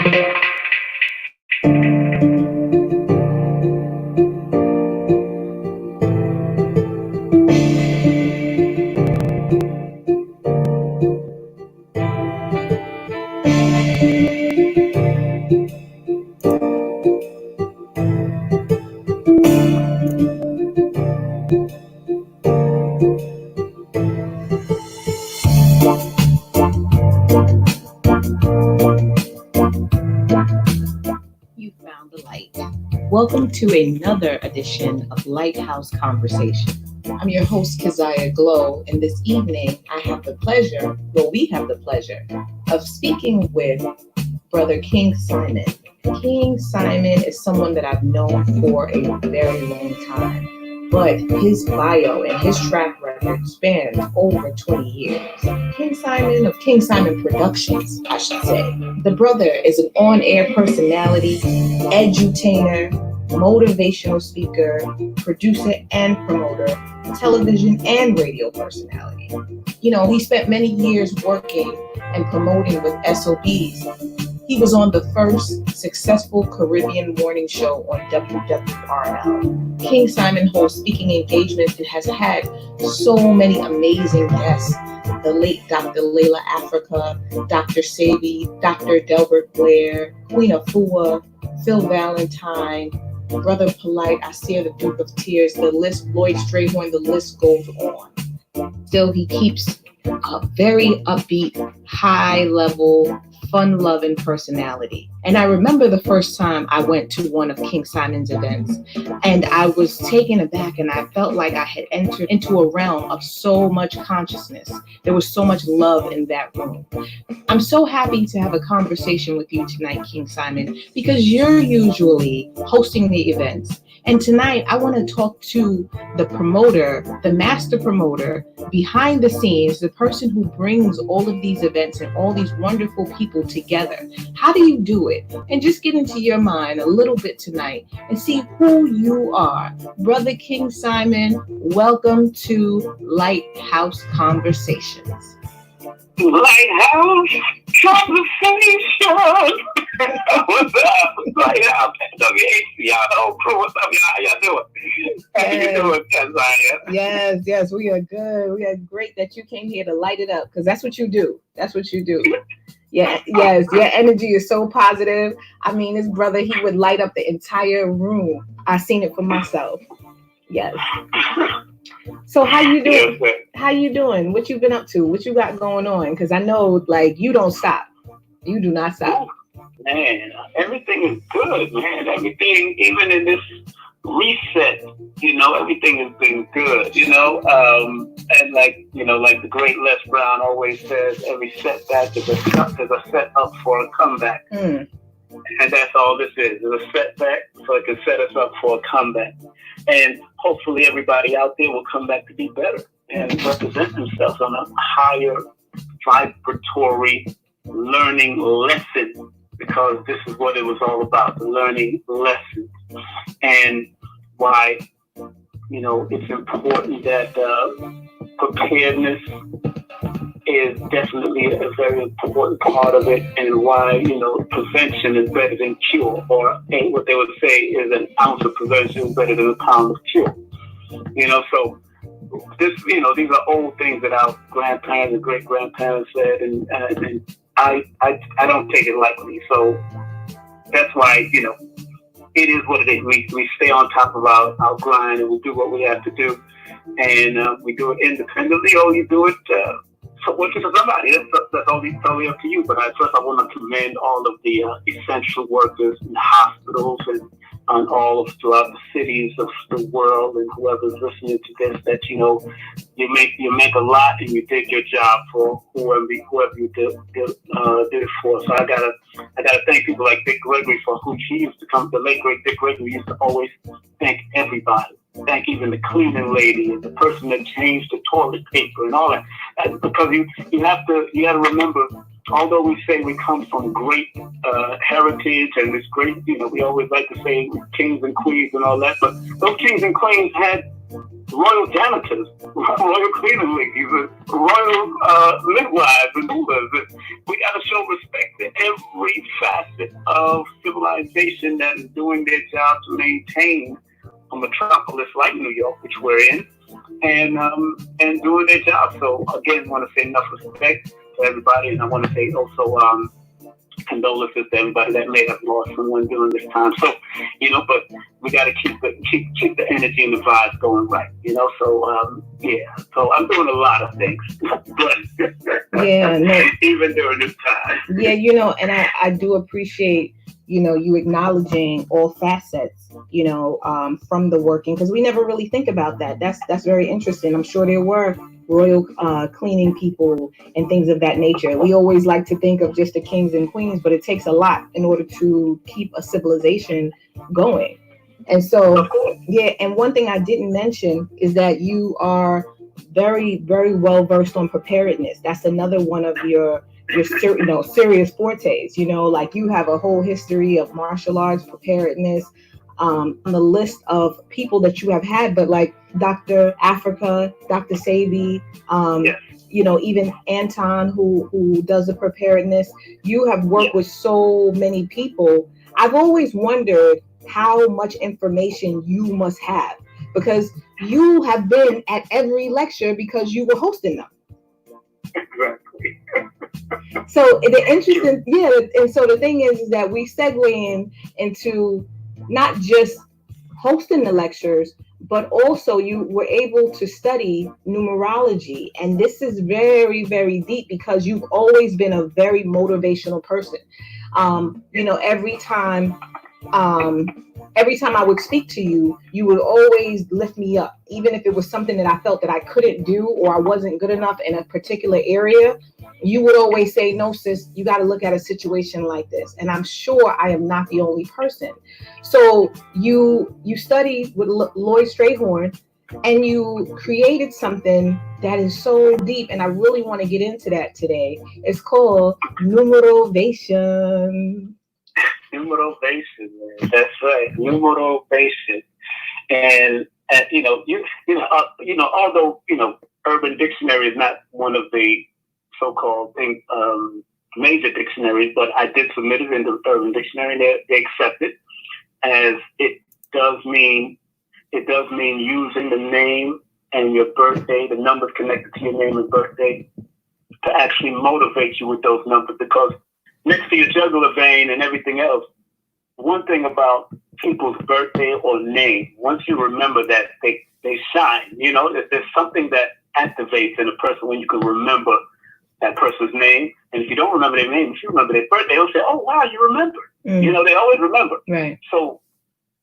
You found the light. Welcome to another edition of Lighthouse Conversation. I'm your host, Keziah Glow, and this evening we have the pleasure of speaking with Brother King Simon. King Simon is someone that I've known for a very long time, but his bio and his track record spans over 20 years. King Simon of King Simon Productions, I should say. The brother is an on-air personality, edutainer, motivational speaker, producer and promoter, television and radio personality. You know, he spent many years working and promoting with SOBs. He was on the first successful Caribbean morning show on WHCR. King Simon hosts speaking engagements and has had so many amazing guests. The late Dr. Layla Africa, Dr. Sabi, Dr. Delbert Blair, Queen Afua, Phil Valentine, Brother Polite, Asir the Duke of Tears, the list, Lloyd Strayhorn, the list goes on. Still, he keeps a very upbeat, high-level, fun-loving personality. And I remember the first time I went to one of King Simon's events, and I was taken aback, and I felt like I had entered into a realm of so much consciousness. There was so much love in that room. I'm so happy to have a conversation with you tonight, King Simon, because you're usually hosting the events. And tonight, I want to talk to the promoter, the master promoter, behind the scenes, the person who brings all of these events and all these wonderful people together. How do you do it? And just get into your mind a little bit tonight and see who you are. Brother King Simon, welcome to Lighthouse Conversations. Lighthouse Conversation. What's up? Lighthouse WHCR whole crew. What's up, y'all? How y'all doing? How you doing, Keziah? Yes, we are good. We are great that you came here to light it up, because that's what you do. Yeah, yes, your energy is so positive. I mean, this brother, he would light up the entire room. I've seen it for myself. Yes. So how you doing? Yes, how you doing? What you been up to? What you got going on? Because I know, like, you don't stop. You do not stop. Man, everything is good, man. Everything, even in this reset, everything has been good, and like the great Les Brown always says, every setback is a set up for a comeback. And that's all this is. It's a setback so it can set us up for a comeback. And hopefully everybody out there will come back to be better and represent themselves on a higher vibratory learning lesson, because this is what it was all about, the learning lesson. And why, it's important that preparedness is definitely a very important part of it, and why, prevention is better than cure, or what they would say is an ounce of prevention is better than a pound of cure. So this, these are old things that our grandparents and great grandparents said, and I don't take it lightly. So that's why, it is what it is. We stay on top of our grind, and we do what we have to do, and we do it independently, or you do it working for somebody. That's totally up to you. But first, I want to commend all of the essential workers in the hospitals and all of throughout the cities of the world, and whoever's listening to this, that you make a lot, and you did your job for whoever you did it for. So I gotta thank people like Dick Gregory, for who he used to come. The late great Dick Gregory used to always thank everybody. Thank even the cleaning lady and the person that changed the toilet paper and all that. Because you have to remember, although we say we come from great heritage and this great, we always like to say kings and queens and all that, but those kings and queens had royal janitors, royal cleaning ladies, royal midwives and doulas. We got to show respect to every facet of civilization that is doing their job to maintain a metropolis like New York, which we're in, and doing their job. So again, I want to say enough respect to everybody, and I want to say also condolences to everybody that may have lost someone during this time. So, but we got to keep the energy and the vibes going right. Yeah. So I'm doing a lot of things, but Yeah, no, even during this time. yeah, and I do appreciate, you acknowledging all facets, from the working, because we never really think about that. That's very interesting. I'm sure there were royal cleaning people and things of that nature. We always like to think of just the kings and queens, but it takes a lot in order to keep a civilization going. And so, yeah, and one thing I didn't mention is that you are very, very well versed on preparedness. That's another one of your serious fortes. Like you have a whole history of martial arts, preparedness, on the list of people that you have had, but like Dr. Africa, Dr. Sabi, Yes. Even Anton, who does the preparedness. You have worked with so many people. I've always wondered how much information you must have, because you have been at every lecture because you were hosting them. Exactly. So the interesting, yeah, and so the thing is that we segue into not just hosting the lectures, but also you were able to study numerology, and this is very, very deep because you've always been a very motivational person. Every time I would speak to you, you would always lift me up, even if it was something that I felt that I couldn't do or I wasn't good enough in a particular area. You would always say, "No, sis, you got to look at a situation like this." And I'm sure I am not the only person. So you studied with Lloyd Strayhorn, and you created something that is so deep, and I really want to get into that today. It's called Numerovation. Numerovation, man. That's right. Numerovation. And although Urban Dictionary is not one of the so-called major dictionaries, but I did submit it into Urban Dictionary, and they accept it, as it does mean using the name and your birthday, the numbers connected to your name and birthday, to actually motivate you with those numbers. Because next to your jugular vein and everything else, one thing about people's birthday or name, once you remember that, they shine. There's something that activates in a person when you can remember that person's name. And if you don't remember their name, if you remember their birthday, they'll say, "Oh, wow, you remember." They always remember. Right. So,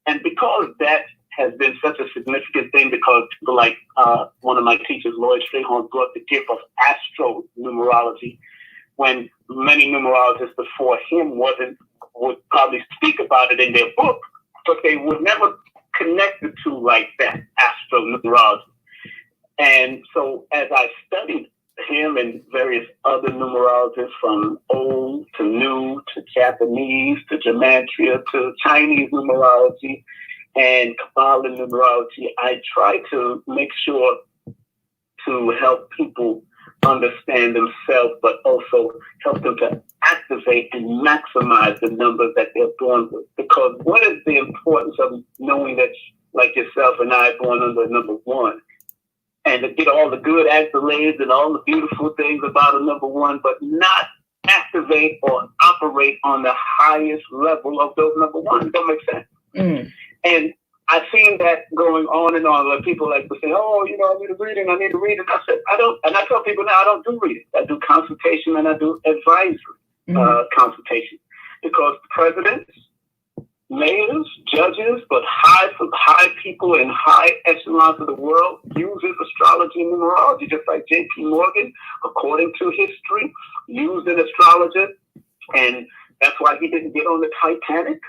and because that has been such a significant thing, because people like one of my teachers, Lloyd Strayhorn, brought the gift of astronumerology, when many numerologists before him would probably speak about it in their book, but they would never connect the two like that, astronumerology. And so as I studied him and various other numerologists, from old to new to Japanese to gematria to Chinese numerology and Kabbalah numerology, I try to make sure to help people understand themselves, but also help them to activate and maximize the numbers that they're born with. Because what is the importance of knowing that, like yourself and I, are born under number one, and to get all the good accolades and all the beautiful things about a number one, but not activate or operate on the highest level of those number ones? Don't make sense. And I've seen that going on and on. Like people like to say, "Oh, I need a reading. I said, I don't. And I tell people now, I don't do readings. I do consultation and I do advisory consultation, because presidents, mayors, judges, but high people in high echelons of the world uses astrology and numerology, just like J.P. Morgan, according to history, used an astrologer, and that's why he didn't get on the Titanic.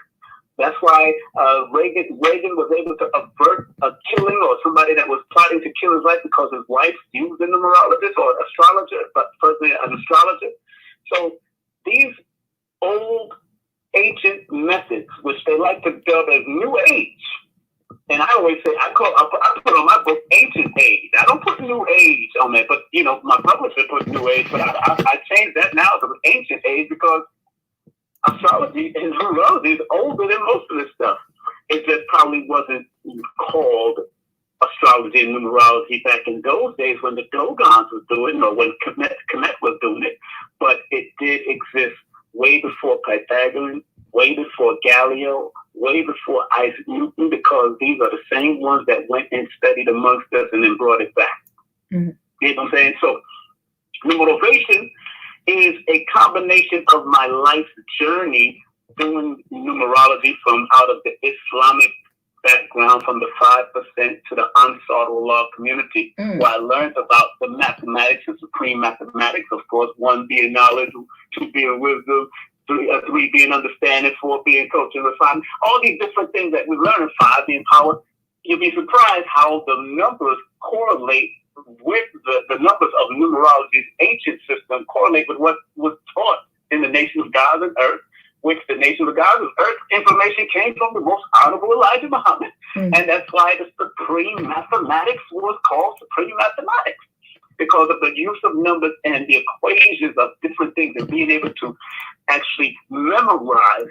That's why Reagan was able to avert a killing, or somebody that was plotting to kill his wife, because his wife used a numerologist or an astrologer, but firstly an astrologer. So these old ancient methods, which they like to dub as New Age, and I always say I put on my book Ancient Age. I don't put New Age on there, but my publisher put New Age, but I changed that now to Ancient Age, because astrology and numerology is older than most of this stuff. It just probably wasn't called astrology and numerology back in those days when the Dogons was doing it, or when Kemet was doing it. But it did exist way before Pythagorean, way before Galileo, way before Isaac Newton, because these are the same ones that went and studied amongst us and then brought it back. Mm-hmm. You know what I'm saying? So numerovation is a combination of my life's journey doing numerology from out of the Islamic background, from the 5% to the Ansar Allah community, where I learned about the mathematics and supreme mathematics, of course, 1 being knowledge, 2 being wisdom, 3 being understanding, 4 being culture and refinement, all these different things that we learn, and 5 being power. You'll be surprised how the numbers correlate with the numbers of numerology's ancient system correlate with what was taught in the nation of God and earth, which the nation of God and earth information came from the most honorable Elijah Muhammad. And that's why the supreme mathematics was called supreme mathematics, because of the use of numbers and the equations of different things and being able to actually memorize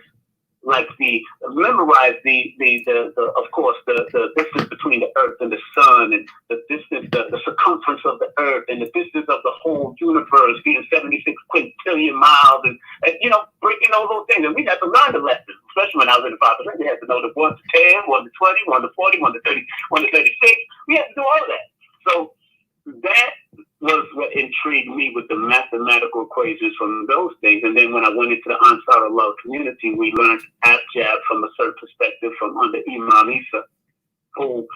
of course, the distance between the earth and the sun, and the distance, the circumference of the earth, and the distance of the whole universe being 76 quintillion miles, and breaking all those things. And we had to learn the lessons, especially when I was in the 5%. We had to know the 1 to 10, 1 to 20, 1 to 40, 1 to 30, 1 to 36. We had to do all of that. So that was what intrigued me with the mathematical equations from those things. And then when I went into the Ansar Allah community, we learned abjad from a certain perspective from under Imam Isa, who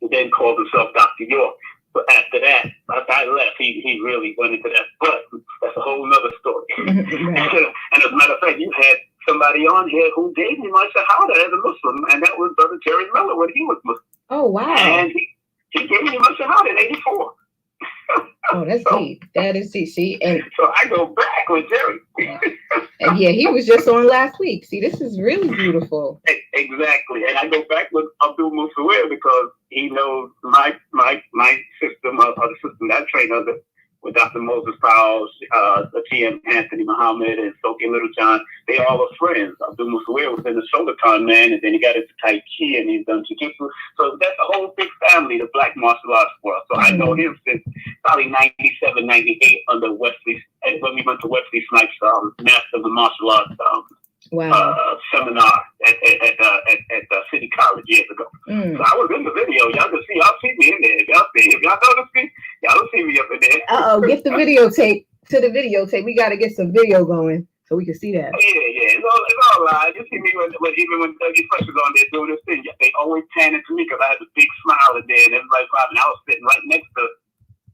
then called himself Dr. York. But after that, after I left, he really went into that. But that's a whole nother story. And as a matter of fact, you had somebody on here who gave me my shahada as a Muslim, and that was Brother Terry Miller when he was Muslim. Oh, wow. And he gave me my shahada in 84. Oh, that's deep. That is deep. See, and so I go back with Jerry. And yeah, he was just on last week. See, this is really beautiful. Exactly, and I go back with Abdul Musawir because he knows my system of the system that I trained under with Dr. Moses Powell, T.M. Anthony Muhammad, and Soki Littlejohn. They all are friends. Abdul Musawir was in the Shotokan, man, and then he got into Tai Chi and he's done Jiu-Jitsu. So that's a whole big family, the Black martial arts world. So I know him since probably 97, 98 under Wesley, and when we went to Wesley Snipes' Master of the Martial Arts seminar at City College years ago. So I was in the video. Y'all see me in there. If y'all notice me, y'all don't see me up in there. Get the videotape to the videotape. We got to get some video going so we can see that. Yeah. It's all right. You see me even when Dougie Fresh was on there doing this thing, they always pan into me because I had a big smile in there, and everybody probably, I was sitting right next to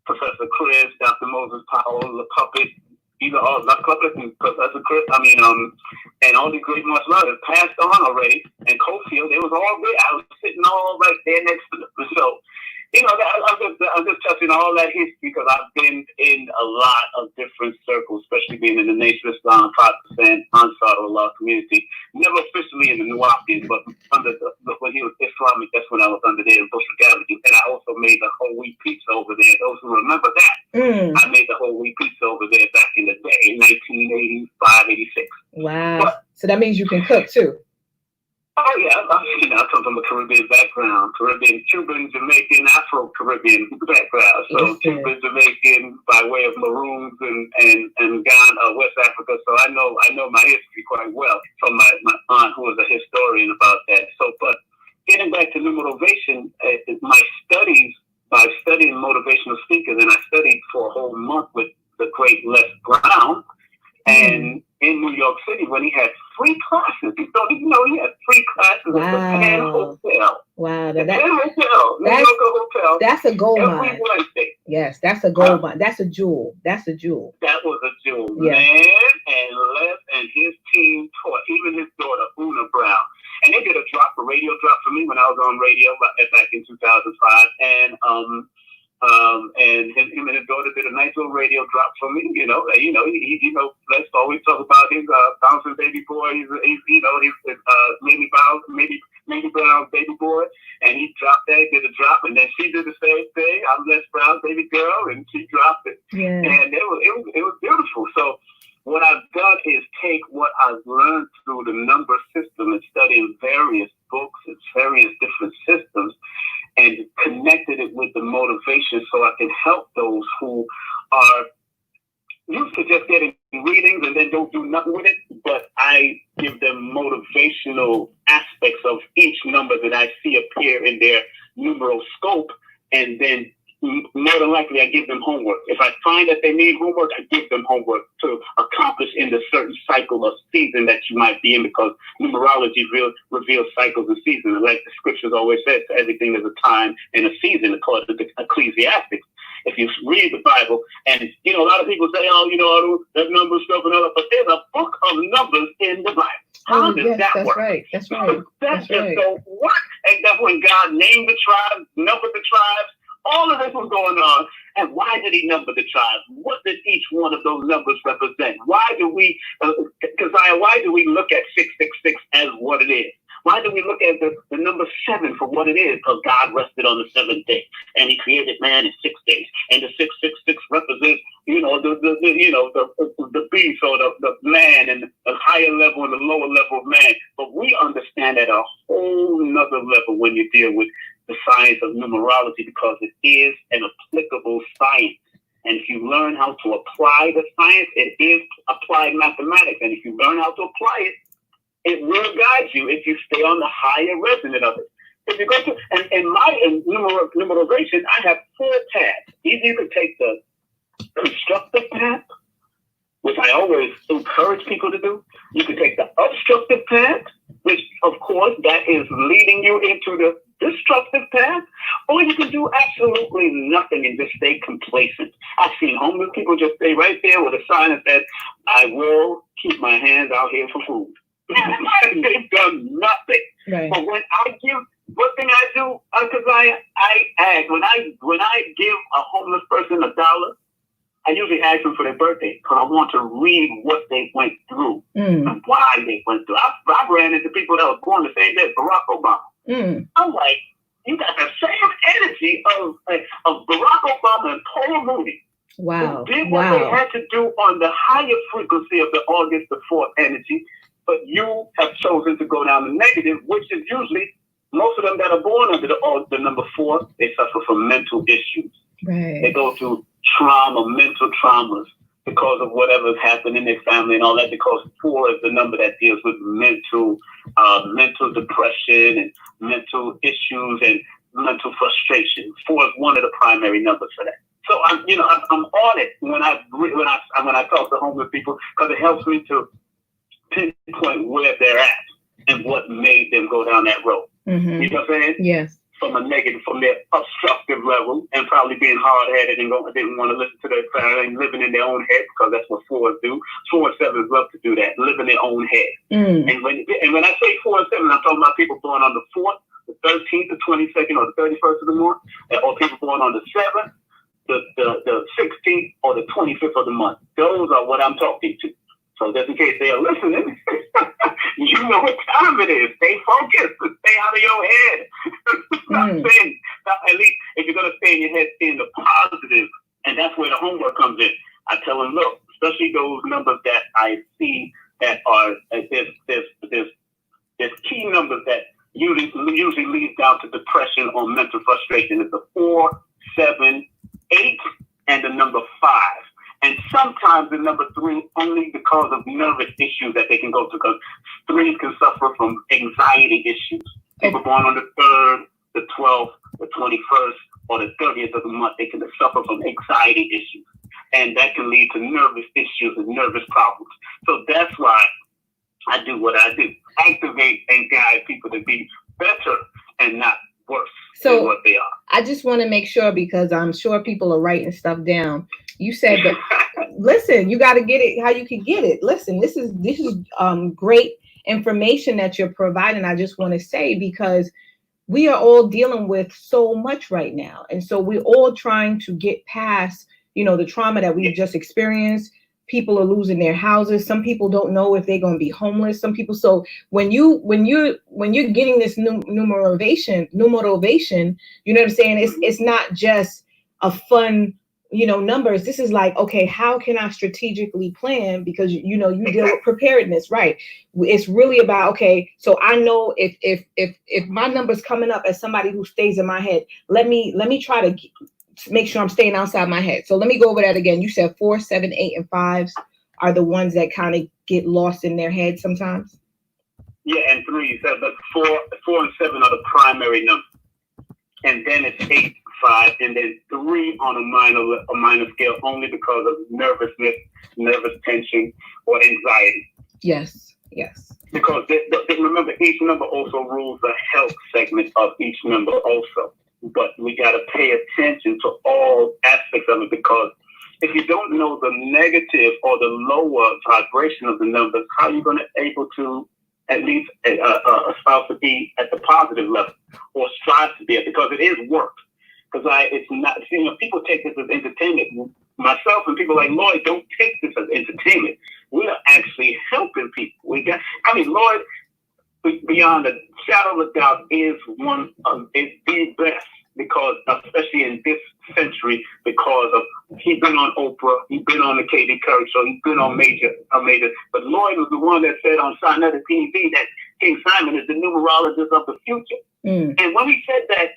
Professor Chris, Dr. Moses Powell, the puppet. These are all not puppets and Professor Chris. And all these great martial artists passed on already. And Cofield, they was all there. I was sitting all right there next to them. So, I'm just touching all that history because I've been in a lot of different circles, especially being in the Nation of Islam, 5%, Ansar Allah community. Never officially in the Nuwapians, but under when he was Islamic, that's when I was under there in Social Galaxy. And I also made the whole wheat pizza over there. Those who remember that, I made the whole wheat pizza over there back in the day, in 1985, 86. Wow. So that means you can cook too. Oh yeah, I come from a Caribbean background, Cuban, Jamaican, Afro-Caribbean background. So Cuban, Jamaican by way of Maroons and Ghana, West Africa. So I know my history quite well from my aunt who was a historian about that. So, but getting back to numerovation, my studies, by studying motivational speakers, and I studied for a whole month with the great Les Brown, and in New York City when he had free classes. You don't even know he had free classes at the Penn Hotel. Wow. The Penn Hotel, New York Hotel. That's a gold mine. Every Wednesday. Yes, that's a gold mine. That's a jewel. That's a jewel. That was a jewel. Yeah. Man, and Les and his team taught, even his daughter, Una Brown. And they did a radio drop for me when I was on radio back in 2005. And him and his daughter did a nice little radio drop for me. Let's always talk about his bouncing baby boy. He's Mamie Brown's baby boy, and he dropped that, did a drop, and then she did the same thing. I'm Les Brown's baby girl, and she dropped it, and it was beautiful. So what I've done is take what I've learned through who are used to just getting readings and then don't do nothing with it, but I give them motivational aspects of each number that I see appear in their numeroscope, and then more than likely I give them homework. If I find that they need homework, I give them homework to accomplish in the certain cycle of season that you might be in, because numerology reveals cycles and seasons. Like the scriptures always said, everything is a time and a season, according to Ecclesiastes. If you read the Bible, and a lot of people say, oh, that number stuff and all that, but there's a book of numbers in the Bible. How does that work? Right. That's right. That's just right. So what? And that's when God named the tribes, numbered the tribes. All of this was going on. And why did he number the tribes? What did each one of those numbers represent? Why do we, Keziah, why do we look at 666 as what it is? Why do we look at the number 7 for what it is? Because God rested on the 7th day, and he created man in 6 days. And the 666 represents, the beast, or the man, and the higher level and the lower level of man. But we understand at a whole nother level when you deal with the science of numerology, because it is an applicable science. And if you learn how to apply the science, it is applied mathematics. And if you learn how to apply it, it will guide you if you stay on the higher resonance of it. If you go to, and in my numerovation, I have 4 paths. Either you can take the constructive path, which I always encourage people to do. You can take the obstructive path, which, of course, that is leading you into the destructive path, or you can do absolutely nothing and just stay complacent. I've seen homeless people just stay right there with a sign that says, I will keep my hands out here for food. They've done nothing. Right. But when I give, what thing I do, because I ask, when I give a homeless person $1, I usually ask them for their birthday, because I want to read what they went through and why they went through. I ran into people that were born the same day as Barack Obama. I'm like, you got the same energy of Barack Obama and Paul Mooney. Wow. Who did what they had to do on the higher frequency of the August the 4th energy, but you have chosen to go down the negative, which is usually most of them that are born under the number 4, they suffer from mental issues. Right. They go through mental traumas, because of whatever's happened in their family and all that, because 4 is the number that deals with mental depression and mental issues and mental frustration. 4 is one of the primary numbers for that. So I'm on it when I talk to homeless people, because it helps me to pinpoint where they're at and what made them go down that road. Mm-hmm. You know what I'm saying? Yes. From their obstructive level, and probably being hard-headed and didn't want to listen to their family and living in their own head, because that's what 4s do. 4 and 7s love to do that, live in their own head. And when I say 4 and 7, I'm talking about people born on the 4th, the 13th, the 22nd, or the 31st of the month, or people born on the 7th, the 16th, or the 25th of the month. Those are what I'm talking to. So just in case they are listening, you know what time it is. Stay focused. Stay out of your head. At least if you're going to stay in your head, stay in the positive. And that's where the homework comes in. I tell them, look, especially those numbers that I see that are, there's key numbers that usually leads down to depression or mental frustration. It's the 4, 7, 8, and the number 5. And sometimes the number 3 only because of nervous issues that they can go through, because 3s can suffer from anxiety issues. People born on the 3rd, the 12th, the 21st, or the 30th of the month, they can suffer from anxiety issues. And that can lead to nervous issues and nervous problems. So that's why I do what I do. Activate and guide people to be better and not worse than what they are. I just want to make sure, because I'm sure people are writing stuff down. You said that, listen, you got to get it how you can get it. Listen, this is great information that you're providing. I just want to say, because we are all dealing with so much right now. And so we're all trying to get past, the trauma that we've just experienced. People are losing their houses. Some people don't know if they're going to be homeless. Some people. So when you're getting this numerovation, you know what I'm saying? It's not just a fun, numbers. This is like, okay, how can I strategically plan? Because, you deal with preparedness, right? It's really about, okay, so I know if my number's coming up as somebody who stays in my head, let me try to make sure I'm staying outside my head. So let me go over that again. You said 4, 7, 8, and 5s are the ones that kind of get lost in their head sometimes. Yeah, and 3. So the 4 and 7 are the primary numbers, and then it's 8, 5, and then 3 on a minor scale only because of nervousness, nervous tension, or anxiety. Yes. Because remember, each number also rules the health segment of each number also. But we got to pay attention to all aspects of it, because if you don't know the negative or the lower vibration of the numbers, how are you going to able to at least aspire to be at the positive level or strive to be at? Because it is work. Because it's not, people take this as entertainment. Myself and people like Lloyd don't take this as entertainment. We are actually helping people. Lloyd, beyond a shadow of a doubt, is the best, because especially in this century, because of he's been on Oprah, he's been on the Katie Couric show, he's been on major. But Lloyd was the one that said on Sonetta TV that King Simon is the numerologist of the future. And when he said that,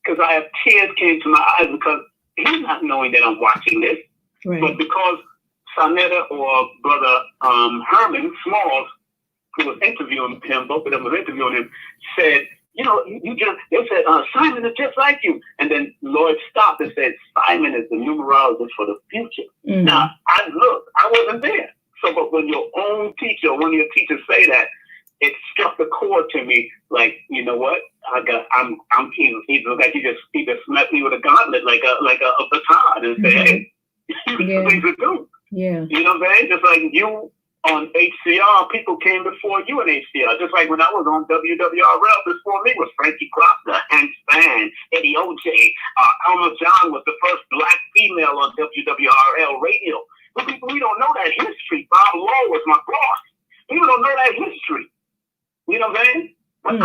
because I have tears came to my eyes, because he's not knowing that I'm watching this, right. But because Sonetta or brother Herman Smalls, who was interviewing him, both of them were interviewing him, said, they said, Simon is just like you. And then Lloyd stopped and said, Simon is the numerologist for the future. Now, I wasn't there. So, but when your own teacher, one of your teachers say that, it struck the chord to me, like, you know what? I'm he's like he just smacked me with a gauntlet, like a baton, and say, hey, you things to do. Yeah. You know what I'm saying? Just like you on HCR, people came before you in HCR. Just like when I was on WWRL, before me was Frankie Crocker, Hank Span, Eddie OJ, Alma John was the first black female on WWRL radio. But people, we don't know that history. Bob Lowe was my boss. People don't know that history. You know what I'm saying? But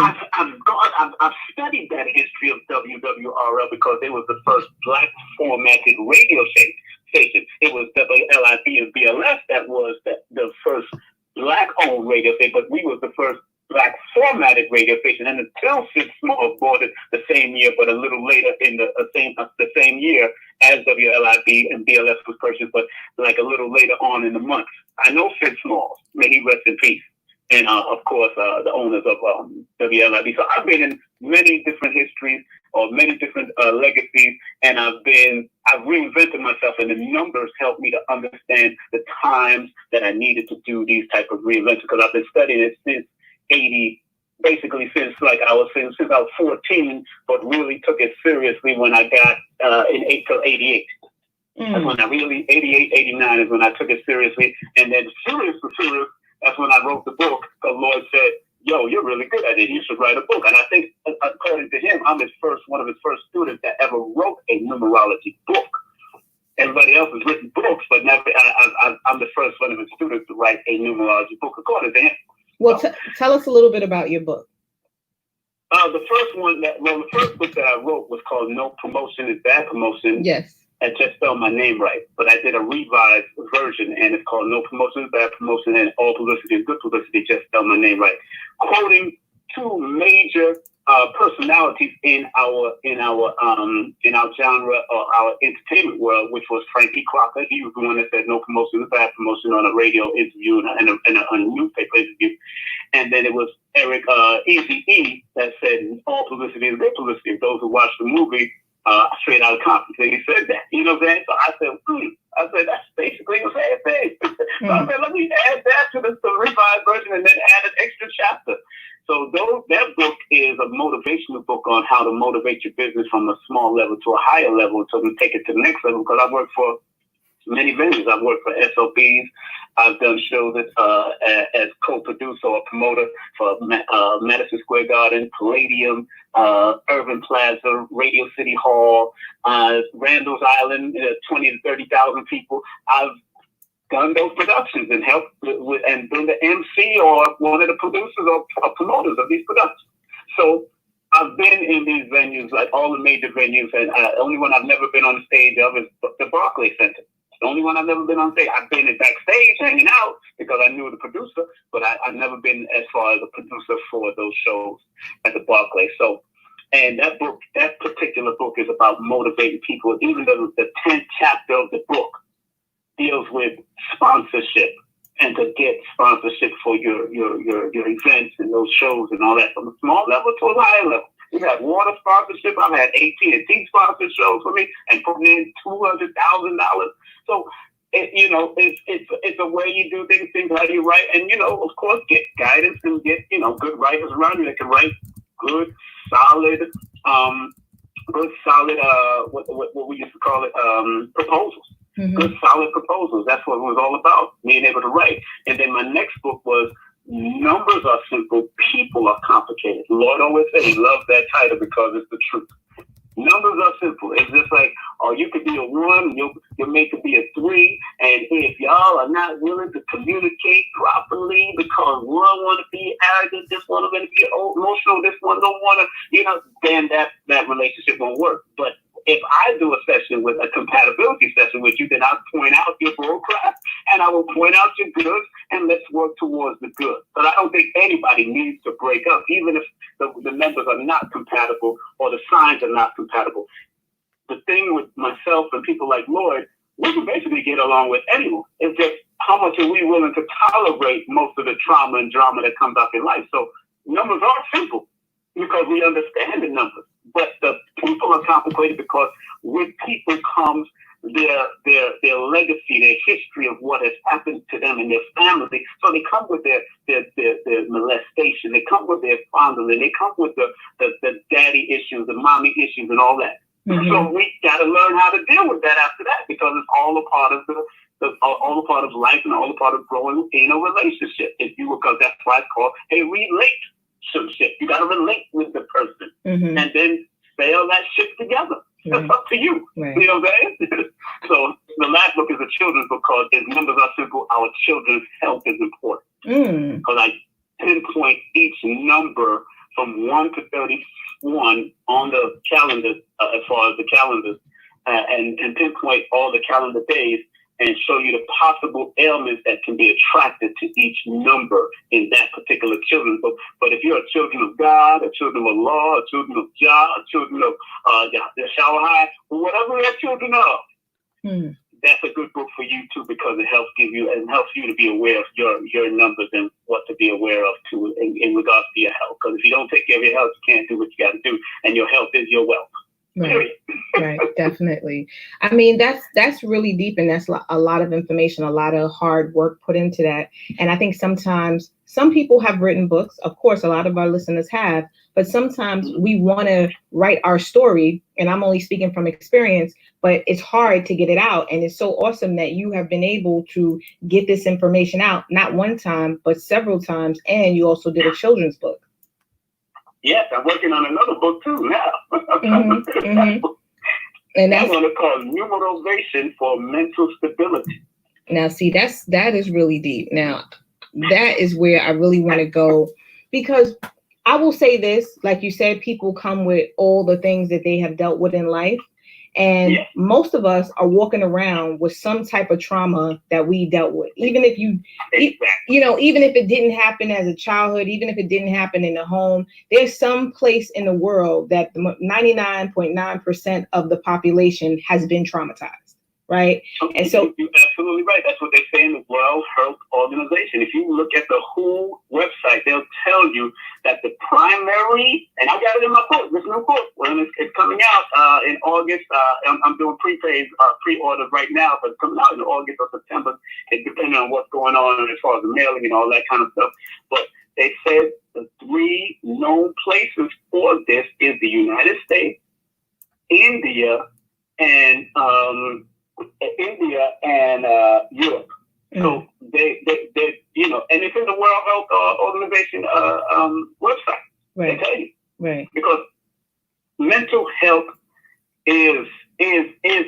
I've studied that history of WWRL because it was the first black formatted radio station. It was WLIB and BLS that was the first black owned radio station, but we was the first black formatted radio station. And until Sid Small bought it the same year, but a little later in the same year as WLIB and BLS was purchased, but like a little later on in the month. I know Sid Small, may he rest in peace. And of course, the owners of WLIB. So I've been in many different histories or many different legacies, and I've reinvented myself, and the numbers helped me to understand the times that I needed to do these type of reinventions, because I've been studying it since since I was 14, but really took it seriously when I got in April 88. That's when I really 88, 89 is when I took it seriously, and then serious. That's when I wrote the book, because Lloyd said, yo, you're really good at it. You should write a book. And I think, according to him, I'm one of his first students that ever wrote a numerology book. Everybody else has written books, but never. I'm the first one of his students to write a numerology book, according to him. Well, tell us a little bit about your book. The first book that I wrote was called No Promotion is Bad Promotion. Yes. I just spelled my name right, but I did a revised version, and it's called No Promotion is Bad Promotion, and All Publicity is Good Publicity. Just spelled my name right, quoting two major personalities in our genre or our entertainment world, which was Frankie Crocker. He was the one that said no promotion is bad promotion on a radio interview and a newspaper interview, and then it was Eric Eazy-E that said all publicity is good publicity. Those who watched the movie. Straight out of Compton, he said that. You know what I'm saying? So I said, that's basically the same thing. So I said, let me add that to the revised version and then add an extra chapter. So that book is a motivational book on how to motivate your business from a small level to a higher level to take it to the next level, because I work for many venues. I've worked for SOBs. I've done shows as co-producer or promoter for Madison Square Garden, Palladium, Urban Plaza, Radio City Hall, Randall's Island, 20 to 30,000 people. I've done those productions and helped and been the MC or one of the producers or promoters of these productions. So I've been in these venues, like all the major venues, and the only one I've never been on the stage of is the Barclays Center. The only one I've never been on stage. I've been in backstage hanging out because I knew the producer, but I've never been as far as a producer for those shows at the Barclays. So And that particular book is about motivating people. Even the 10th chapter of the book deals with sponsorship and to get sponsorship for your events and those shows and all that, from a small level to a higher level. We've had water sponsorship. I've had AT&T sponsor shows for me and putting in $200,000. So, it's a way you do things how you write, and of course, get guidance and get good writers around you that can write good, solid, what we used to call it, proposals. Mm-hmm. Good, solid proposals. That's what it was all about, being able to write. And then my next book was Numbers Are Simple, People Are Complicated. Lord always said he loves that title because it's the truth. Numbers are simple. It's just like, you could be a 1, your mate could be a 3, and if y'all are not willing to communicate properly because one want to be arrogant, this one want to be emotional, this one don't want to, then that relationship won't work. But if I do a session with a compatibility session with you, then I'll point out your bullcrap and I will point out your good, and let's work towards the good. But I don't think anybody needs to break up, even if the members are not compatible or the signs are not compatible. The thing with myself and people like Lloyd, we can basically get along with anyone. It's just how much are we willing to tolerate most of the trauma and drama that comes up in life. So numbers are simple because we understand the numbers. But the people are complicated because with people comes their legacy, their history of what has happened to them and their family. So they come with their molestation, they come with their fondling, they come with the daddy issues, the mommy issues, and all that. Mm-hmm. So we got to learn how to deal with that after that, because it's all a part of all a part of life and all a part of growing in a relationship. Because that's why it's called a relationship. You got to relate with the person, mm-hmm. and then sail that ship together. Right. That's up to you. Right. You know what I'm saying? So the last book is a children's book called Numbers Are Simple, Our Children's Health is Important. Because I pinpoint each number from 1 to 31 on the calendar, as far as the calendars, and pinpoint all the calendar days and show you the possible ailments that can be attracted to each number in that particular children's book. But if you're a children of God, a children of law, a children of Jah, a children of the Shower High, whatever you're children of, that's a good book for you too, because it helps you to be aware of your numbers and what to be aware of too in regards to your health. Because if you don't take care of your health, you can't do what you got to do, and your health is your wealth. Right, right, definitely. I mean, that's really deep, and that's a lot of information, a lot of hard work put into that. And I think sometimes some people have written books. Of course, a lot of our listeners have, but sometimes we want to write our story, and I'm only speaking from experience, but it's hard to get it out. And it's so awesome that you have been able to get this information out, not one time, but several times. And you also did a children's book. Yes, I'm working on another book too now. And that's one called Numerovation for Mental Stability. Now, see, that is really deep. Now, that is where I really want to go, because I will say this, like you said, people come with all the things that they have dealt with in life. And most of us are walking around with some type of trauma that we dealt with. Even if even if it didn't happen as a childhood, even if it didn't happen in the home, there's some place in the world that 99.9% of the population has been traumatized. Right. And so you're absolutely right. That's what they say in the World Health Organization. If you look at the WHO website, they'll tell you that the primary, and I got it in my book, this new book, when it's coming out in August. I'm doing pre-order right now, but it's coming out in August or September. It depends on what's going on as far as the mailing and all that kind of stuff. But they said the 3 known places for this is the United States, India, and Europe. So they and it's in the World Health Organization website. Right. They tell you. Right. Because mental health is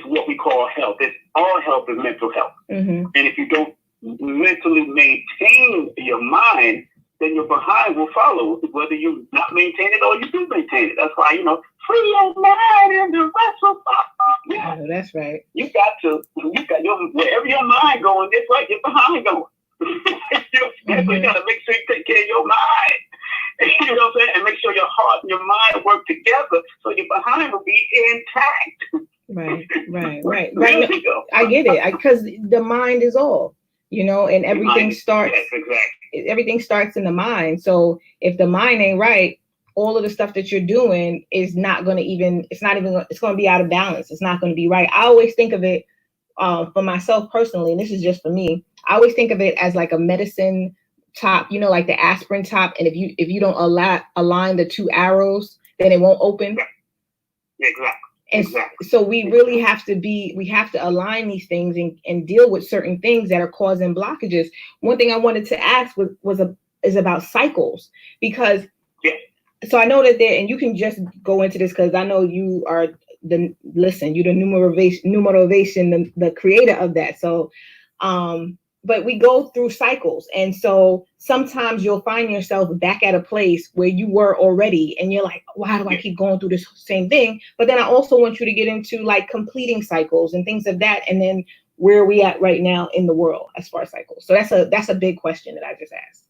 what we call health. It's all health is mental health. And if you don't mentally maintain your mind, then your behind will follow, whether you not maintain it or you do maintain it. That's why, free your mind and the rest will follow. Oh, that's right. You got wherever your mind going, that's right, your behind going. You got to make sure you take care of your mind. You know what I'm saying? And make sure your heart and your mind work together so your behind will be intact. Right. There No, we go. I get it. Because the mind is all, and everything starts. Yes, exactly. Everything starts in the mind. So if the mind ain't right, all of the stuff that you're doing is not going to even. It's not even. It's going to be out of balance. It's not going to be right. I always think of it for myself personally, and this is just for me. I always think of it as like a medicine top, like the aspirin top. And if you don't align the two arrows, then it won't open. Exactly. And so we really we have to align these things and deal with certain things that are causing blockages. One thing I wanted to ask is about cycles, because so I know that there, and you can just go into this because I know you are you're the Numerovation, the creator of that. So, but we go through cycles. And so sometimes you'll find yourself back at a place where you were already, and you're like, why do I keep going through this same thing? But then I also want you to get into like completing cycles and things of that. And then where are we at right now in the world as far as cycles? So that's a big question that I just asked.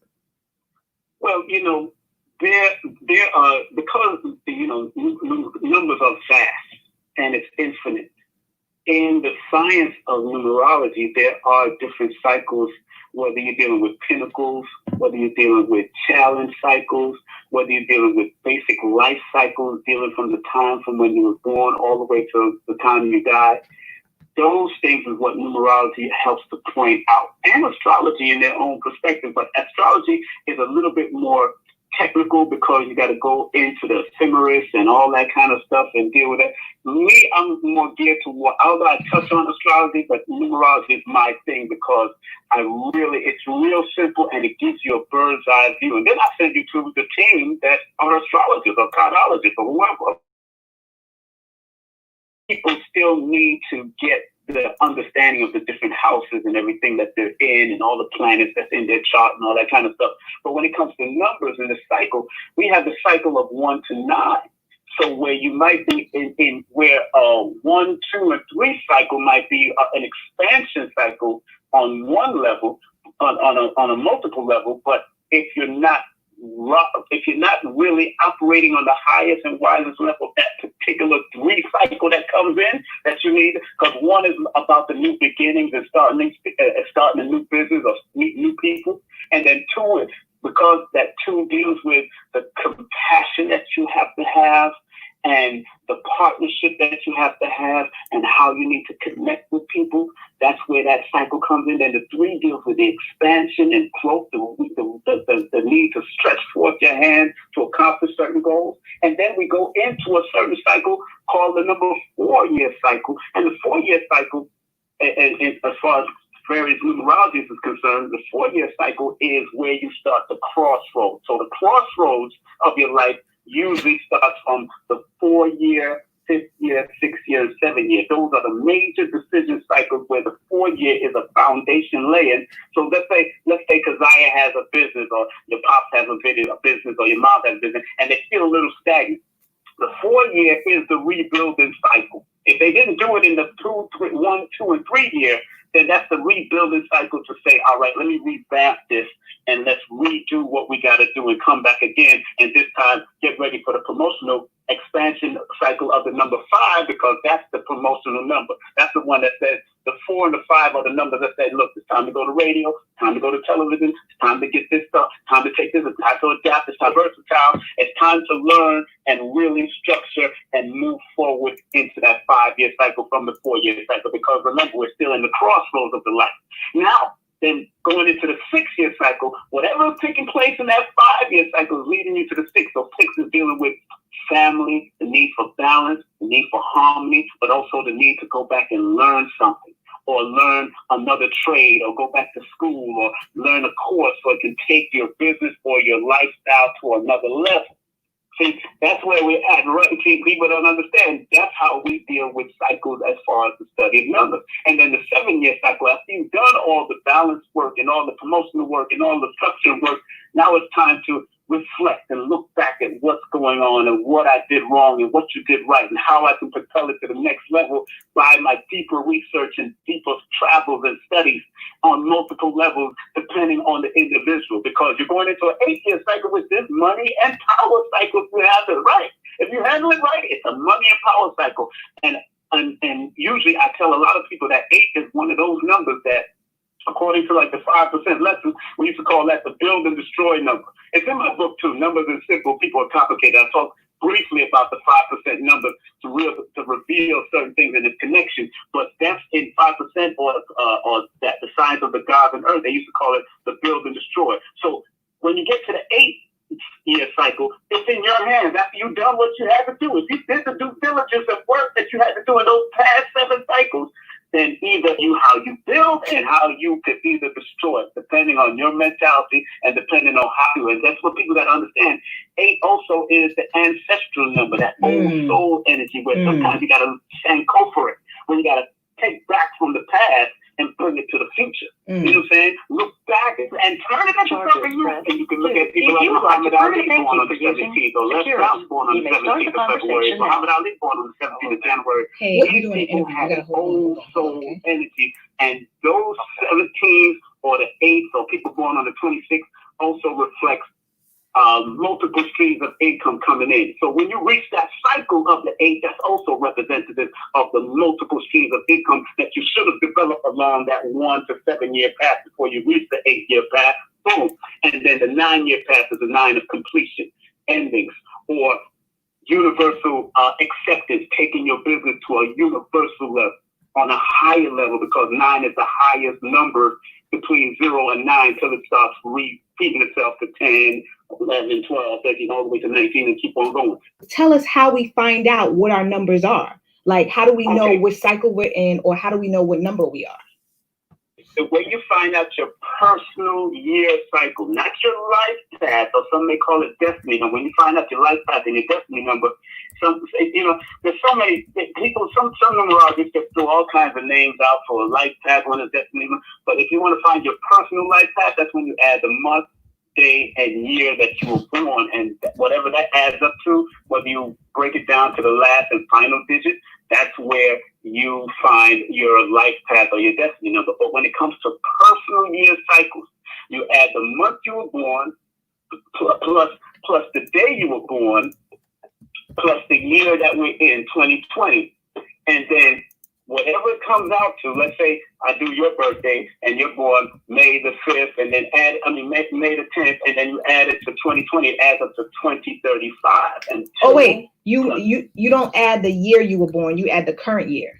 Well, there are, because, numbers are vast and it's infinite. In the science of numerology, there are different cycles, whether you're dealing with pinnacles, whether you're dealing with challenge cycles, whether you're dealing with basic life cycles, dealing from the time from when you were born all the way to the time you die. Those things is what numerology helps to point out, and astrology in their own perspective. But astrology is a little bit more technical because you got to go into the ephemeris and all that kind of stuff and deal with it. Me, I'm more geared to although I touch on astrology, but numerology is my thing because it's real simple and it gives you a bird's eye view. And then I send you to the team that are astrologists or cardiologists or whoever. People still need to get the understanding of the different houses and everything that they're in and all the planets that's in their chart and all that kind of stuff. But when it comes to numbers in the cycle, we have the cycle of 1 to 9. So where you might be in where 1, 2, and 3 cycle might be an expansion cycle on one level, on a multiple level. But if you're not really operating on the highest and wisest level, that particular 3 cycle that comes in that you need, because 1 is about the new beginnings and starting a new business or meet new people, and then 2 is because that 2 deals with the compassion that you have to have and the partnership that you have to have and how you need to connect with people. That's where that cycle comes in. And the 3 deals with the expansion and growth, the need to stretch forth your hand to accomplish certain goals. And then we go into a certain cycle called the number 4-year cycle. And the 4-year cycle, and as far as various numerologies is concerned, the 4-year cycle is where you start the crossroads. So the crossroads of your life usually starts from the 4-year, 5th year, 6th year, and 7th year. Those are the major decision cycles where the 4-year is a foundation laying. So let's say Keziah has a business, or your pops has a business, or your mom has a business, and they feel a little stagnant. The 4-year is the rebuilding cycle. If they didn't do it in the 1, 2, and 3 year, then that's the rebuilding cycle to say, all right, let me revamp this and let's redo what we got to do and come back again. And this time, get ready for the promotional expansion cycle of the number 5, because that's the promotional number. That's the one that says the 4 and the 5 are the numbers that say, look, it's time to go to radio, it's time to go to television, it's time to get this stuff, it's time to take this, it's time to adapt, it's time to versatile, it's time to learn and really structure and move forward into that 5-year cycle from the 4-year cycle. Because remember, we're still in the crossroads of the life. Now, then going into the 6-year cycle, whatever is taking place in that 5-year cycle is leading you to the 6. So 6 is dealing with family, the need for balance, the need for harmony, but also the need to go back and learn something, or learn another trade, or go back to school, or learn a course so it can take your business or your lifestyle to another level. See, that's where we're at. Right? See, people don't understand. That's how we deal with cycles as far as the study of numbers. And then the 7-year cycle, after you've done all the balance work and all the promotional work and all the structure work, now it's time to reflect and look back at what's going on and what I did wrong and what you did right and how I can propel it to the next level by my deeper research and deeper travels and studies on multiple levels depending on the individual, because you're going into an 8-year cycle with this money and power cycle. If you have it right, if you handle it right, it's a money and power cycle. And usually I tell a lot of people that 8 is one of those numbers that, according to like the 5% lesson, we used to call that the build and destroy number. It's in my book too. Numbers are simple, people are complicated. I talk briefly about the 5% number to reveal certain things in its connection, but that's in 5% or that the signs of the gods and earth. They used to call it the build and destroy. So when you get to the 8-year cycle, it's in your hands. After you've done what you had to do, if you did the due diligence and work that you had to do in those past 7 cycles, then either how you build and how you could either destroy, depending on your mentality and depending on how you. And that's what people got to understand. 8 also is the ancestral number, that old soul energy, where sometimes you got to go for it, where you got to take back from the past and bring it to the future. You know what I'm saying? Look back and turn it into something new. And you can look at people like Muhammad Ali, born on the 17th, or Les Brown, born on the 17th of February, Muhammad Ali, born on the 17th of January. These people have old soul energy, and those 17s or the 8s, or people born on the 26th, also reflects multiple streams of income coming in. So when you reach that cycle of the 8, that's also representative of the multiple streams of income that you should have developed along that 1 to 7 year path before you reach the 8-year path. Boom. And then the 9-year path is the 9 of completion, endings, or universal acceptance, taking your business to a universal level, on a higher level, because 9 is the highest number between 0 and 9 till it starts repeating itself to 10, 11, 12, 13, all the way to 19, and keep on going. Tell us how we find out what our numbers are. Like, how do we know which cycle we're in, or how do we know what number we are? The way you find out your personal year cycle, not your life path, or some may call it destiny. And when you find out your life path and your destiny number, there's so many people, some numerologists just throw all kinds of names out for a life path, one is destiny number. But if you want to find your personal life path, that's when you add the month, day, and year that you were born, and whatever that adds up to, whether you break it down to the last and final digit, that's where you find your life path or your destiny number. But when it comes to personal year cycles, you add the month you were born, plus the day you were born, plus the year that we're in, 2020, and then whatever it comes out to. Let's say I do your birthday and you're born May the 5th, and then May the 10th, and then you add it to 2020, it adds up to 2035. And you don't add the year you were born, you add the current year.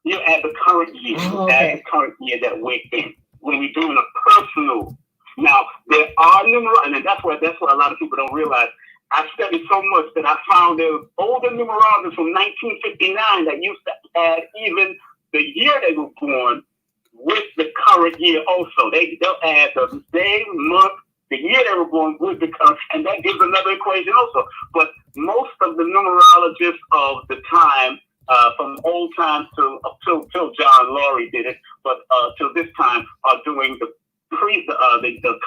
You add the current year. Add the current year that we're in. When you're doing a personal. Now, there are numerology, and that's what a lot of people don't realize. I studied so much that I found there was older numerologists from 1959 that used to add even the year they were born with the current year also. They'll add the day, month, the year they were born with the current, and that gives another equation also. But most of the numerologists of the time, from old times till John Laurie did it, but till this time, are doing the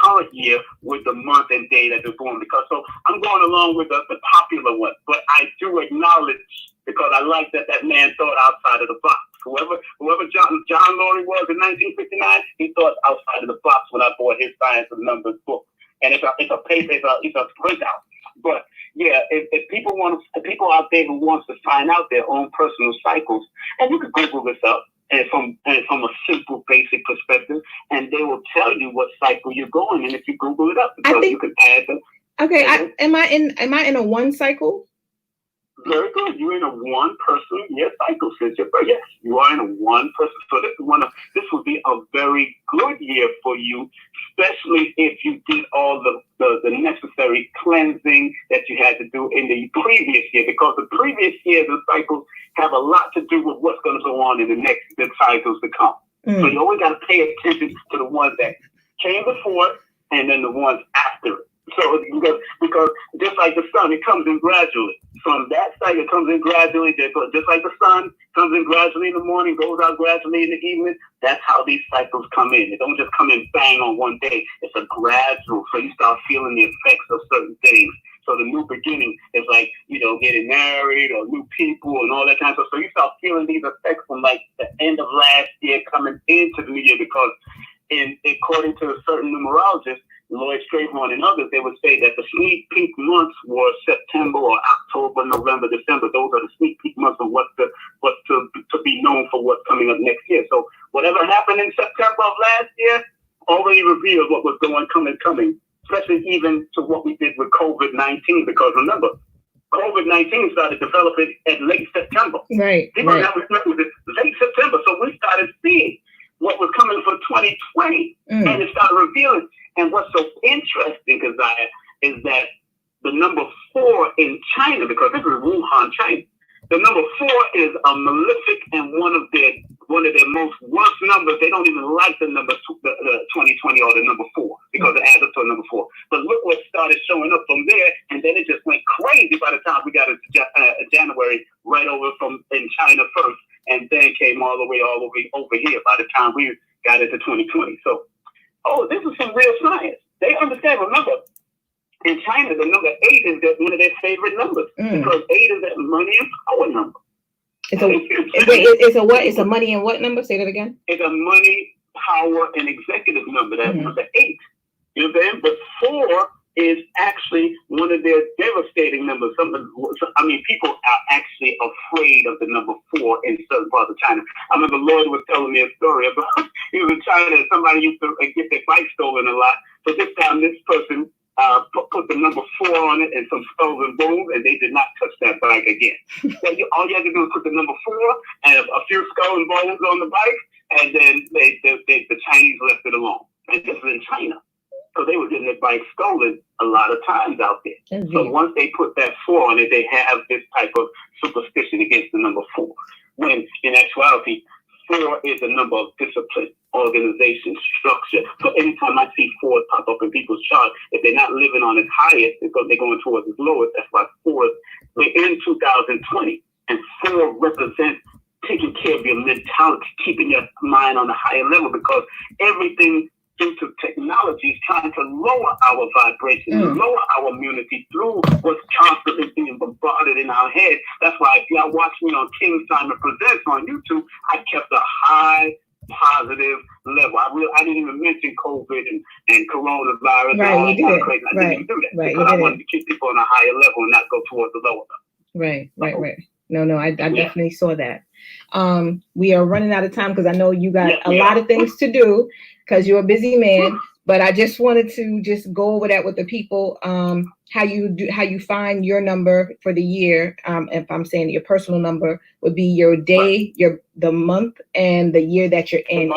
current year with the month and day that they're born. Because so I'm going along with the popular one, but I do acknowledge, because I like that man thought outside of the box. Whoever John Laurie was in 1959, he thought outside of the box when I bought his Science of Numbers book. And it's a printout. But yeah, if people out there who wants to find out their own personal cycles, and you can Google this up, and from a simple, basic perspective, and they will tell you what cycle you're going in if you Google it up, because you can add them. Okay, am I in a 1 cycle? Very good. You're in a 1 personal year cycle since your birth. Yes, you are in a 1 person. So this would be a very good year for you, especially if you did all the necessary cleansing that you had to do in the previous year, because the previous years and cycles have a lot to do with what's going to go on in the cycles to come. So you always got to pay attention to the ones that came before and then the ones after it. So because just like the sun, it comes in gradually. From that cycle, it comes in gradually. Just like the sun comes in gradually in the morning, goes out gradually in the evening. That's how these cycles come in. They don't just come in bang on one day. It's a gradual. So you start feeling the effects of certain things. So the new beginning is like, getting married or new people and all that kind of stuff. So you start feeling these effects from like the end of last year coming into the new year, because and according to certain numerologists, Lloyd Strayhorn and others, they would say that the sneak peek months were September or October, November, December. Those are the sneak peek months of what's to be known for what's coming up next year. So whatever happened in September of last year already revealed what was coming, especially even to what we did with COVID-19. Because remember, COVID-19 started developing at late September. Right. People now remember it late September. So we started seeing what was coming for 2020, and it started revealing. And what's so interesting, Keziah, is that the number 4 in China, because this is Wuhan, China, the number 4 is a malefic and one of their most worst numbers. They don't even like the number 2020 or the number 4 because it adds up to a number 4. But look what started showing up from there, and then it just went crazy by the time we got into January, right over from in China first, and then came all the way over here by the time we got into 2020. So, this is some real science. They understand. Remember, in China, the number 8 is one of their favorite numbers because 8 is that money and power number. It's a what? It's a money and what number? Say that again. It's a money, power, and executive number. That's number 8. You know what I'm saying? But 4 is actually one of their devastating numbers. People are actually afraid of the number 4 in certain parts of China. I remember Lloyd was telling me a story about he was in China and somebody used to get their bike stolen a lot. So this time this person put the number 4 on it and some skulls and bones, and they did not touch that bike again. So all you had to do was put the number 4 and a few skulls and bones on the bike, and then the Chinese left it alone. And this is in China. So they were getting their bikes stolen a lot of times out there. Mm-hmm. So once they put that 4 on it, they have this type of superstition against the number 4. When in actuality, 4 is a number of discipline, organization, structure. So anytime I see 4 pop up in people's charts, if they're not living on its highest, because they're going towards its lowest, that's why 4 we're in 2020, and 4 represents taking care of your mentality, keeping your mind on a higher level, because everything due to technology is trying to lower our vibration, lower our immunity through what's constantly being bombarded in our head. That's why if y'all watch me on King Simon Presents on YouTube, I kept a high positive level. I didn't even mention COVID and coronavirus. Right, and all you that did. crazy. I Right, didn't even do that right, because I wanted to keep people on a higher level and not go towards the lower level. Right. No, I definitely saw that. We are running out of time because I know you got a lot of things to do because you're a busy man. But I just wanted to just go over that with the people. How you find your number for the year. If I'm saying your personal number would be your day, the month, and the year that you're in.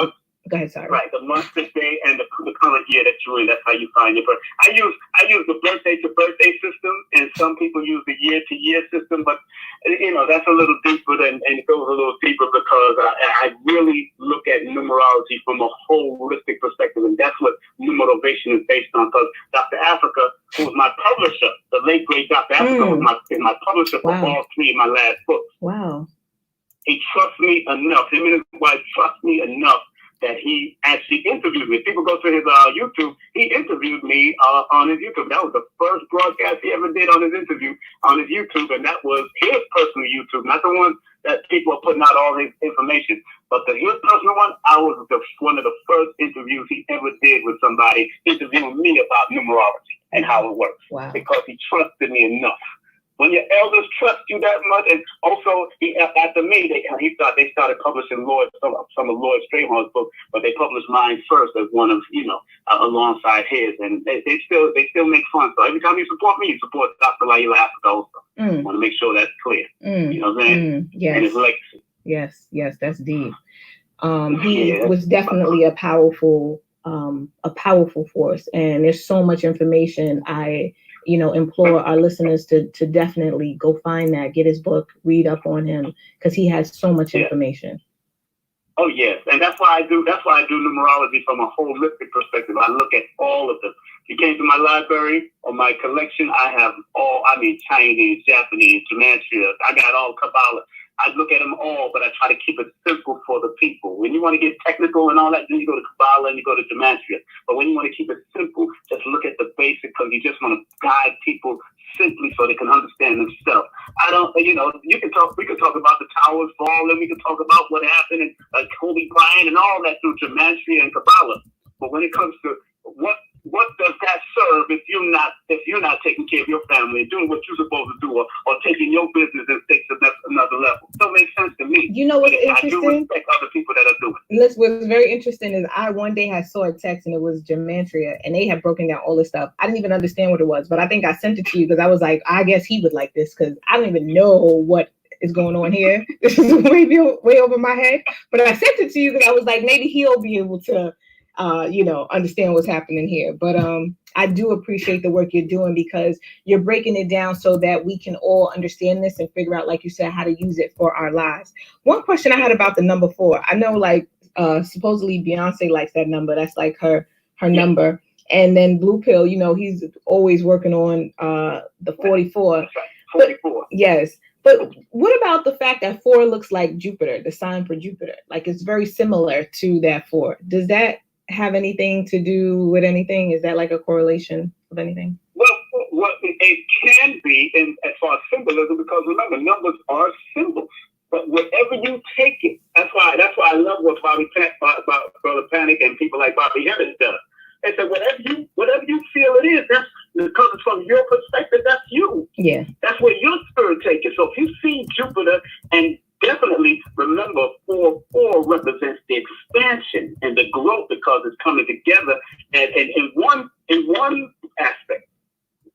Go ahead, sorry. Right, the month, the day, and the current year that you're in. That's how you find your birth. I use the birthday to birthday system, and some people use the year to year system. But that's a little deeper, and it goes a little deeper because I really look at numerology from a holistic perspective, and that's what Numerovation is based on. Because Dr. Africa, who was my publisher, the late great Dr. Africa, was my publisher for all 3 of my last books. Wow. He trusts me enough. Him and his wife trust me enough that he actually interviewed me. People go to his YouTube. He interviewed me on his YouTube. That was the first broadcast he ever did on his YouTube, and that was his personal YouTube, not the one that people are putting out all his information. But his personal one, I was one of the first interviews he ever did with somebody interviewing me about numerology and how it works. Wow. Because he trusted me enough. When your elders trust you that much, and also after me, they started publishing some of Lloyd Strayhorn's books, but they published mine first as one of alongside his, and they still make fun. So every time you support me, you support Dr. Laila Africa also. I want to make sure that's clear. You know what I'm saying? Yes. And his legacy. Yes, that's deep. He was definitely a powerful force, and there's so much information. I implore our listeners to definitely go find that, get his book, read up on him, because he has so much information. Oh yes, and that's why I do numerology from a holistic perspective. I look at all of them. If you came to my library or my collection, I have Chinese, Japanese, Gematria. I got all Kabbalah. I look at them all, but I try to keep it simple for the people. When you want to get technical and all that, then you go to Kabbalah and you go to Gematria. But when you want to keep it simple, just look at the basic, because you just want to guide people simply so they can understand themselves. We can talk about the towers falling, we can talk about what happened and Kobe Bryant and all that through Gematria and Kabbalah. it comes to what does that serve if you're not taking care of your family and doing what you're supposed to do, or taking your business and take to another level? It don't make sense to me. You know what's interesting? I do respect other people that are doing it. What's very interesting is I one day had saw a text and it was Gematria, and they had broken down all this stuff. I didn't even understand what it was, but I think I sent it to you because I was like, I guess he would like this because I don't even know what is going on here. This is way over my head. But I sent it to you because I was like, maybe he'll be able to understand what's happening here. But I do appreciate the work you're doing because you're breaking it down so that we can all understand this and figure out, like you said, how to use it for our lives. One question I had about the number 4. I know supposedly Beyonce likes that number. That's like her number. And then Blue Pill, he's always working on the 44. That's right. 44. But, yes. But what about the fact that 4 looks like Jupiter, the sign for Jupiter? Like it's very similar to that 4. Does that have anything to do with anything? Is that like a correlation of anything? Well, it can be as far as symbolism, because remember, numbers are symbols. But wherever you take it, that's why I love what Brother Panic and people like Bobby Hemmings does. They said whatever you feel it is, that's because it's from your perspective, that's you. Yeah. That's where your spirit takes it. So if you see Jupiter, and definitely remember 4 represents the expansion and the growth because it's coming together, and in one aspect.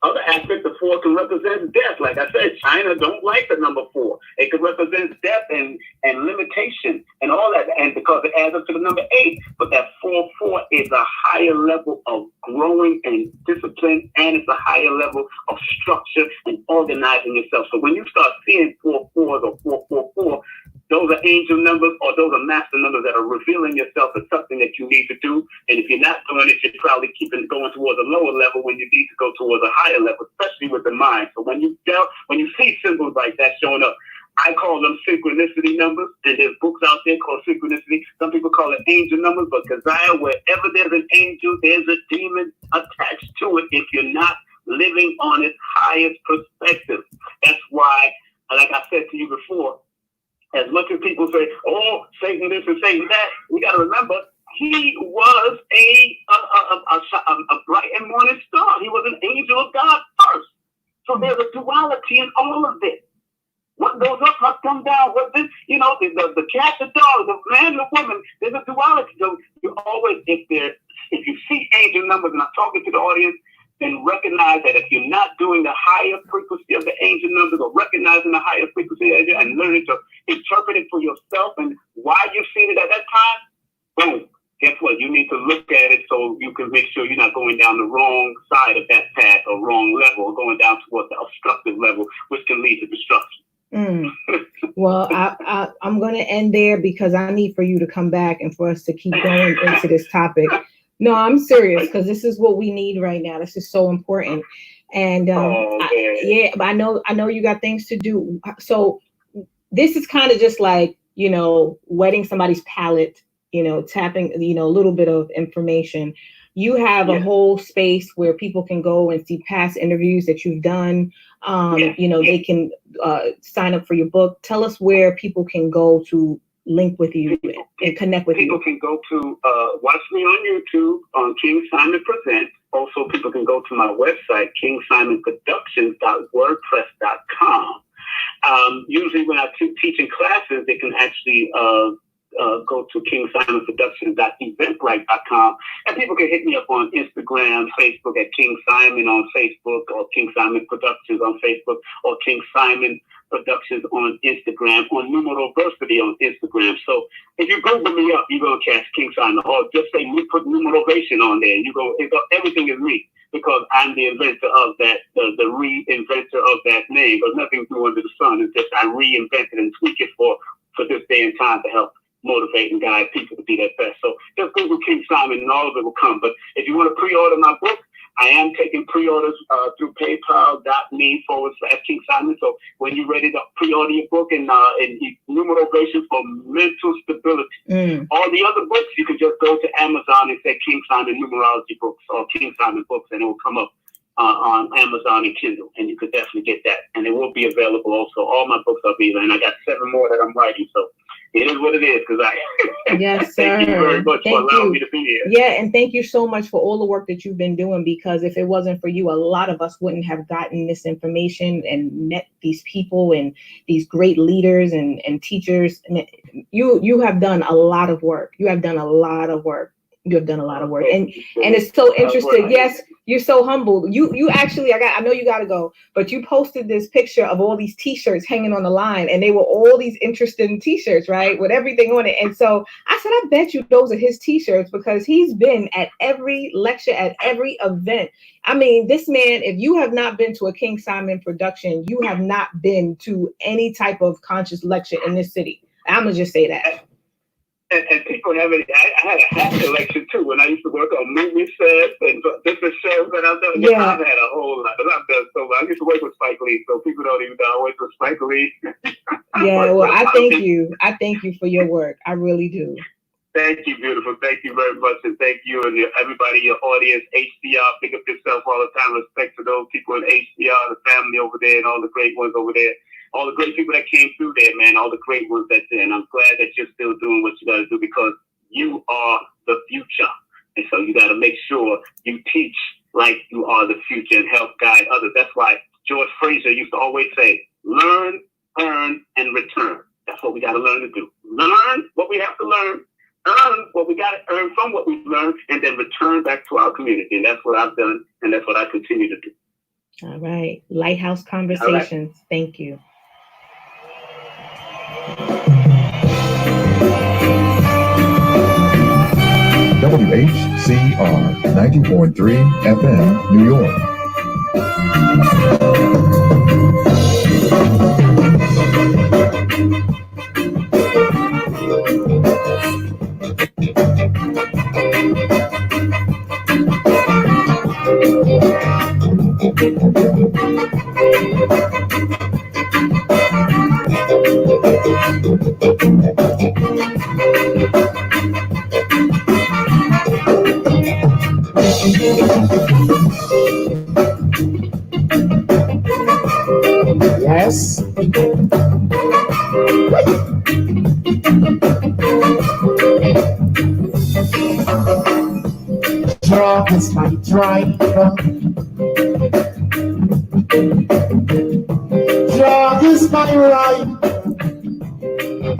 Other aspects of 4 can represent death. Like I said, China don't like the number 4. It could represent death and limitation and all that, and because it adds up to the number 8. But that 4 is a higher level of growing and discipline, and it's a higher level of structure and organizing yourself. So when you start seeing 4 4s or 444, those are angel numbers, or those are master numbers that are revealing yourself as something that you need to do. And if you're not doing it, you're probably going towards a lower level when you need to go towards a higher level, especially with the mind. So when you see symbols like that showing up, I call them synchronicity numbers, and there's books out there called synchronicity. Some people call it angel numbers, but Keziah, wherever there's an angel, there's a demon attached to it if you're not living on its highest perspective. That's why, like I said to you before, as much as people say, oh, Satan this and Satan that, we got to remember, he was a bright and morning star. He was an angel of God first. So there's a duality in all of this. What goes up must come down. What this, the cat, the dog, the man, the woman, there's a duality. So you always, if you see angel numbers, and I'm talking to the audience, then recognize that if you're not doing the higher frequency of the angel numbers, or recognizing the higher frequency of it and learning to interpret it for yourself and why you've seen it at that time, boom, guess what? You need to look at it so you can make sure you're not going down the wrong side of that path or wrong level, or going down towards the obstructive level, which can lead to destruction. Well, I'm going to end there because I need for you to come back and for us to keep going into this topic. No, I'm serious because this is what we need right now. This is so important. And but I know you got things to do. So this is kind of just like, wetting somebody's palate, tapping, a little bit of information. You have a whole space where people can go and see past interviews that you've done. They can sign up for your book. Tell us where people can go to link with you and connect with you. People can go to watch me on YouTube on King Simon Presents. Also, people can go to my website, kingsimonproductions.wordpress.com. Usually when I teach in classes, they can actually go to kingsimonproductions.eventbrite.com, and people can hit me up on Instagram, Facebook at King Simon on Facebook, or King Simon Productions on Facebook, or King Simon Productions on Instagram, or Numerovation on Instagram. So if you Google me up, you're going to catch King Simon, or just say you put Numerovation on there, everything is me, because I'm the inventor of that, the reinventor of that name. There's nothing new under the sun. It's just I reinvented and tweak it for this day and time to help motivate and guide people to be their best. So just Google King Simon and all of it will come. But if you want to pre-order my book, I am taking pre-orders through paypal.me/King Simon. So when you're ready to pre-order your book and Numerovation for mental stability. All the other books, you can just go to Amazon and say King Simon Numerology Books or King Simon Books, and it will come up on Amazon and Kindle, and you could definitely get that. And it will be available also. All my books are available, and I got 7 more that I'm writing. So It is what it is, because Yes, sir. Thank you very much for allowing me to be here. Yeah, and thank you so much for all the work that you've been doing, because if it wasn't for you, a lot of us wouldn't have gotten this information and met these people and these great leaders and teachers. And you have done a lot of work. You have done a lot of work. You have done a lot of work, and it's so interesting. Yes, you're so humble. You actually, I know you got to go, but you posted this picture of all these T-shirts hanging on the line, and they were all these interesting T-shirts, right, with everything on it. And so I said, I bet you those are his T-shirts, because he's been at every lecture, at every event. I mean, this man, if you have not been to a King Simon production, you have not been to any type of conscious lecture in this city. I'm gonna just say that. And people have it. I had a hat collection too when I used to work on movie sets and different shows that I've done. Yeah. I've had a whole lot. I've done so much. I used to work with Spike Lee, so people don't even know I worked with Spike Lee. Yeah, well, I thank you. I thank you for your work. I really do. Thank you, beautiful. Thank you very much, and thank you and everybody, your audience, HCR. Pick up yourself all the time. Respect to those people in HCR, the family over there, and all the great ones over there. All the great people that came through there, man, all the great ones that's there. And I'm glad that you're still doing what you got to do, because you are the future. And so you got to make sure you teach like you are the future and help guide others. That's why George Fraser used to always say, learn, earn, and return. That's what we got to learn to do. Learn what we have to learn, earn what we got to earn from what we've learned, and then return back to our community. And that's what I've done, and that's what I continue to do. All right. Lighthouse Conversations. Right. Thank you. WHCR 90.3 FM, New York. Yes. Drug is my driver. Drug is my rider.